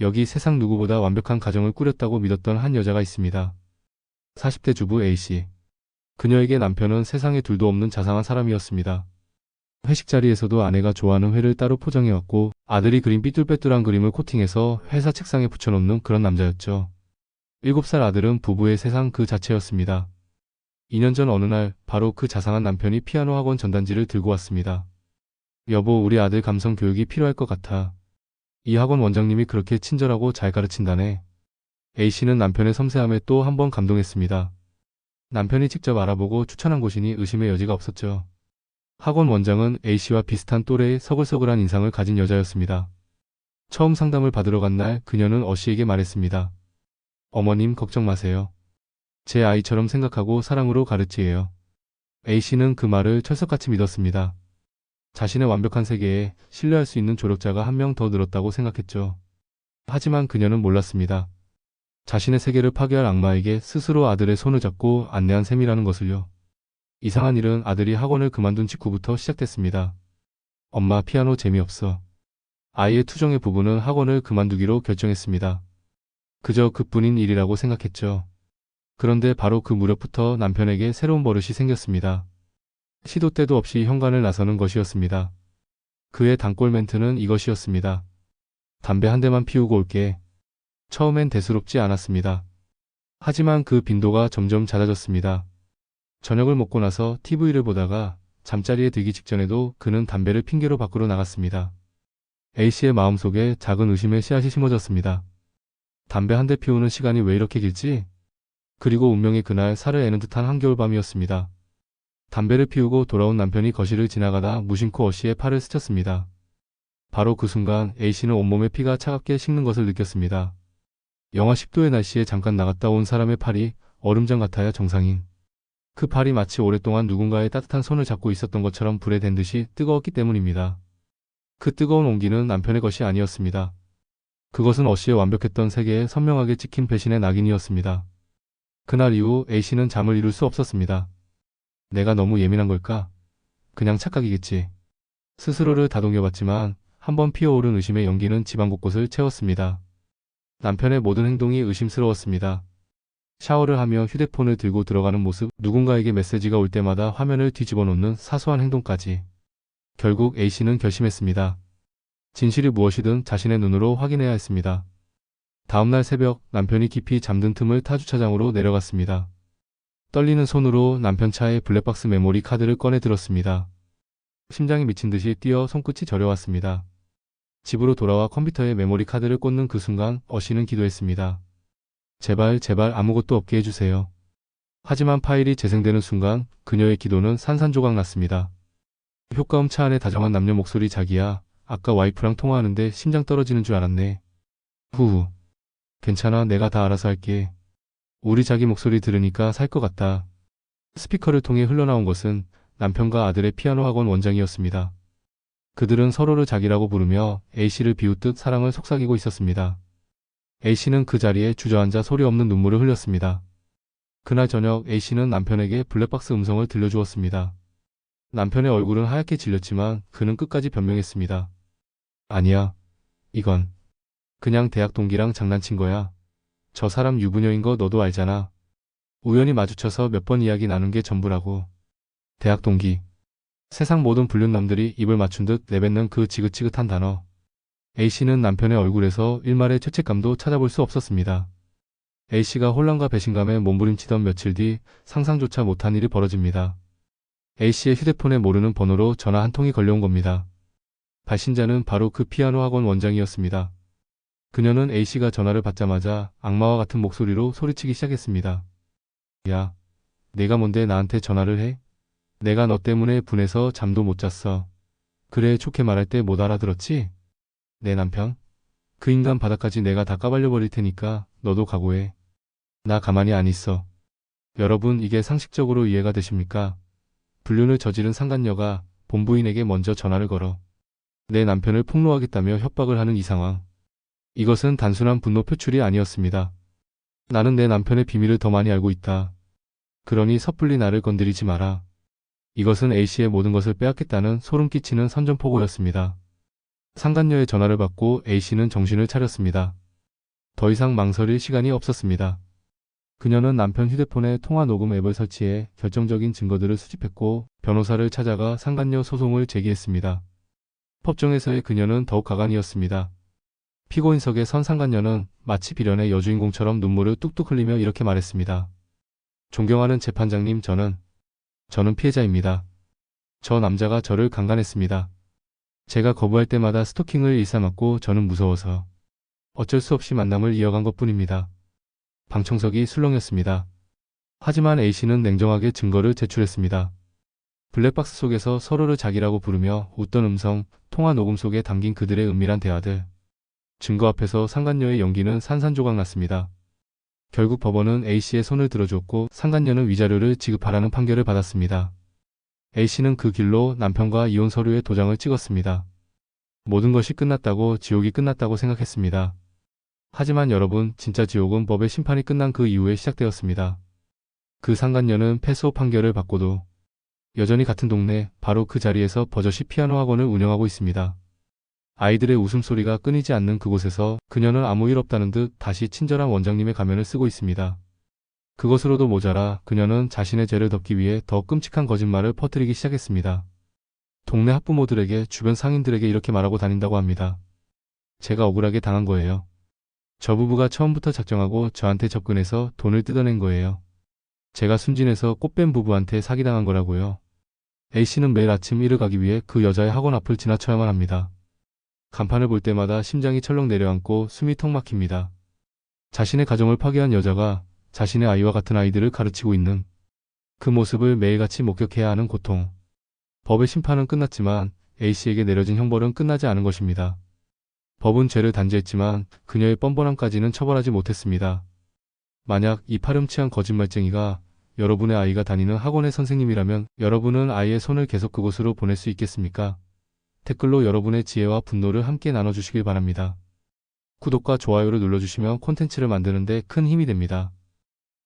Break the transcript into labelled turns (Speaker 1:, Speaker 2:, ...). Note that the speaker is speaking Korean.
Speaker 1: 여기 세상 누구보다 완벽한 가정을 꾸렸다고 믿었던 한 여자가 있습니다. 40대 주부 A씨. 그녀에게 남편은 세상에 둘도 없는 자상한 사람이었습니다. 회식 자리에서도 아내가 좋아하는 회를 따로 포장해왔고 아들이 그린 삐뚤빼뚤한 그림을 코팅해서 회사 책상에 붙여놓는 그런 남자였죠. 7살 아들은 부부의 세상 그 자체였습니다. 2년 전 어느 날 바로 그 자상한 남편이 피아노 학원 전단지를 들고 왔습니다. 여보, 우리 아들 감성 교육이 필요할 것 같아. 이 학원 원장님이 그렇게 친절하고 잘 가르친다네. A씨는 남편의 섬세함에 또 한 번 감동했습니다. 남편이 직접 알아보고 추천한 곳이니 의심의 여지가 없었죠. 학원 원장은 A씨와 비슷한 또래의 서글서글한 인상을 가진 여자였습니다. 처음 상담을 받으러 간 날 그녀는 어씨에게 말했습니다. 어머님, 걱정 마세요. 제 아이처럼 생각하고 사랑으로 가르치예요. A씨는 그 말을 철석같이 믿었습니다. 자신의 완벽한 세계에 신뢰할 수 있는 조력자가 한 명 더 늘었다고 생각했죠. 하지만 그녀는 몰랐습니다. 자신의 세계를 파괴할 악마에게 스스로 아들의 손을 잡고 안내한 셈이라는 것을요. 이상한 일은 아들이 학원을 그만둔 직후부터 시작됐습니다. 엄마, 피아노 재미없어. 아이의 투정의 부부는 학원을 그만두기로 결정했습니다. 그저 그뿐인 일이라고 생각했죠. 그런데 바로 그 무렵부터 남편에게 새로운 버릇이 생겼습니다. 시도 때도 없이 현관을 나서는 것이었습니다. 그의 단골 멘트는 이것이었습니다. 담배 한 대만 피우고 올게. 처음엔 대수롭지 않았습니다. 하지만 그 빈도가 점점 잦아졌습니다. 저녁을 먹고 나서 TV를 보다가 잠자리에 들기 직전에도 그는 담배를 핑계로 밖으로 나갔습니다. A씨의 마음속에 작은 의심의 씨앗이 심어졌습니다. 담배 한 대 피우는 시간이 왜 이렇게 길지? 그리고 운명의 그날 살을 애는 듯한 한겨울밤이었습니다. 담배를 피우고 돌아온 남편이 거실을 지나가다 무심코 어씨의 팔을 스쳤습니다. 바로 그 순간 A씨는 온몸에 피가 차갑게 식는 것을 느꼈습니다. 영하 10도의 날씨에 잠깐 나갔다 온 사람의 팔이 얼음장 같아야 정상인. 그 팔이 마치 오랫동안 누군가의 따뜻한 손을 잡고 있었던 것처럼 불에 댄 듯이 뜨거웠기 때문입니다. 그 뜨거운 온기는 남편의 것이 아니었습니다. 그것은 어씨의 완벽했던 세계에 선명하게 찍힌 배신의 낙인이었습니다. 그날 이후 A씨는 잠을 이룰 수 없었습니다. 내가 너무 예민한 걸까? 그냥 착각이겠지. 스스로를 다독여봤지만 한번 피어오른 의심의 연기는 집안 곳곳을 채웠습니다. 남편의 모든 행동이 의심스러웠습니다. 샤워를 하며 휴대폰을 들고 들어가는 모습, 누군가에게 메시지가 올 때마다 화면을 뒤집어 놓는 사소한 행동까지. 결국 A씨는 결심했습니다. 진실이 무엇이든 자신의 눈으로 확인해야 했습니다. 다음날 새벽 남편이 깊이 잠든 틈을 타 주차장으로 내려갔습니다. 떨리는 손으로 남편 차의 블랙박스 메모리 카드를 꺼내 들었습니다. 심장이 미친 듯이 뛰어 손끝이 저려왔습니다. 집으로 돌아와 컴퓨터에 메모리 카드를 꽂는 그 순간 어씨는 기도했습니다. 제발 아무것도 없게 해주세요. 하지만 파일이 재생되는 순간 그녀의 기도는 산산조각 났습니다. 효과음 차 안에 다정한 남녀 목소리. 자기야, 아까 와이프랑 통화하는데 심장 떨어지는 줄 알았네. 후후. 괜찮아, 내가 다 알아서 할게. 우리 자기 목소리 들으니까 살 것 같다. 스피커를 통해 흘러나온 것은 남편과 아들의 피아노 학원 원장이었습니다. 그들은 서로를 자기라고 부르며 A씨를 비웃듯 사랑을 속삭이고 있었습니다. A씨는 그 자리에 주저앉아 소리 없는 눈물을 흘렸습니다. 그날 저녁 A씨는 남편에게 블랙박스 음성을 들려주었습니다. 남편의 얼굴은 하얗게 질렸지만 그는 끝까지 변명했습니다. 아니야. 이건 그냥 대학 동기랑 장난친 거야. 저 사람 유부녀인 거 너도 알잖아. 우연히 마주쳐서 몇 번 이야기 나눈 게 전부라고. 대학 동기. 세상 모든 불륜남들이 입을 맞춘 듯 내뱉는 그 지긋지긋한 단어. A씨는 남편의 얼굴에서 일말의 죄책감도 찾아볼 수 없었습니다. A씨가 혼란과 배신감에 몸부림치던 며칠 뒤 상상조차 못한 일이 벌어집니다. A씨의 휴대폰에 모르는 번호로 전화 한 통이 걸려온 겁니다. 발신자는 바로 그 피아노 학원 원장이었습니다. 그녀는 A씨가 전화를 받자마자 악마와 같은 목소리로 소리치기 시작했습니다. 야, 내가 뭔데 나한테 전화를 해? 내가 너 때문에 분해서 잠도 못 잤어. 그래, 좋게 말할 때 못 알아들었지? 내 남편? 그 인간 바닥까지 내가 다 까발려 버릴 테니까 너도 각오해. 나 가만히 안 있어. 여러분, 이게 상식적으로 이해가 되십니까? 불륜을 저지른 상간녀가 본부인에게 먼저 전화를 걸어 내 남편을 폭로하겠다며 협박을 하는 이 상황. 이것은 단순한 분노 표출이 아니었습니다. 나는 내 남편의 비밀을 더 많이 알고 있다. 그러니 섣불리 나를 건드리지 마라. 이것은 A씨의 모든 것을 빼앗겠다는 소름 끼치는 선전포고였습니다. 상간녀의 전화를 받고 A씨는 정신을 차렸습니다. 더 이상 망설일 시간이 없었습니다. 그녀는 남편 휴대폰에 통화 녹음 앱을 설치해 결정적인 증거들을 수집했고 변호사를 찾아가 상간녀 소송을 제기했습니다. 법정에서의 그녀는 더욱 가관이었습니다. 피고인석에 선 상간녀는 마치 비련의 여주인공처럼 눈물을 뚝뚝 흘리며 이렇게 말했습니다. 존경하는 재판장님, 저는 피해자입니다. 저 남자가 저를 강간했습니다. 제가 거부할 때마다 스토킹을 일삼았고 저는 무서워서 어쩔 수 없이 만남을 이어간 것뿐입니다. 방청석이 술렁였습니다. 하지만 A씨는 냉정하게 증거를 제출했습니다. 블랙박스 속에서 서로를 자기라고 부르며 웃던 음성, 통화 녹음 속에 담긴 그들의 은밀한 대화들. 증거 앞에서 상간녀의 연기는 산산조각 났습니다. 결국 법원은 A씨의 손을 들어주었고 상간녀는 위자료를 지급하라는 판결을 받았습니다. A씨는 그 길로 남편과 이혼 서류에 도장을 찍었습니다. 모든 것이 끝났다고, 지옥이 끝났다고 생각했습니다. 하지만 여러분, 진짜 지옥은 법의 심판이 끝난 그 이후에 시작되었습니다. 그 상간녀는 패소 판결을 받고도 여전히 같은 동네, 바로 그 자리에서 버젓이 피아노 학원을 운영하고 있습니다. 아이들의 웃음소리가 끊이지 않는 그곳에서 그녀는 아무 일 없다는 듯 다시 친절한 원장님의 가면을 쓰고 있습니다. 그것으로도 모자라 그녀는 자신의 죄를 덮기 위해 더 끔찍한 거짓말을 퍼뜨리기 시작했습니다. 동네 학부모들에게, 주변 상인들에게 이렇게 말하고 다닌다고 합니다. 제가 억울하게 당한 거예요. 저 부부가 처음부터 작정하고 저한테 접근해서 돈을 뜯어낸 거예요. 제가 순진해서 꽃뱀 부부한테 사기당한 거라고요. A씨는 매일 아침 일을 가기 위해 그 여자의 학원 앞을 지나쳐야만 합니다. 간판을 볼 때마다 심장이 철렁 내려앉고 숨이 턱 막힙니다. 자신의 가정을 파괴한 여자가 자신의 아이와 같은 아이들을 가르치고 있는 그 모습을 매일같이 목격해야 하는 고통. 법의 심판은 끝났지만 A씨에게 내려진 형벌은 끝나지 않은 것입니다. 법은 죄를 단죄했지만 그녀의 뻔뻔함까지는 처벌하지 못했습니다. 만약 이 파렴치한 거짓말쟁이가 여러분의 아이가 다니는 학원의 선생님이라면 여러분은 아이의 손을 계속 그곳으로 보낼 수 있겠습니까? 댓글로 여러분의 지혜와 분노를 함께 나눠주시길 바랍니다. 구독과 좋아요를 눌러주시면 콘텐츠를 만드는 데 큰 힘이 됩니다.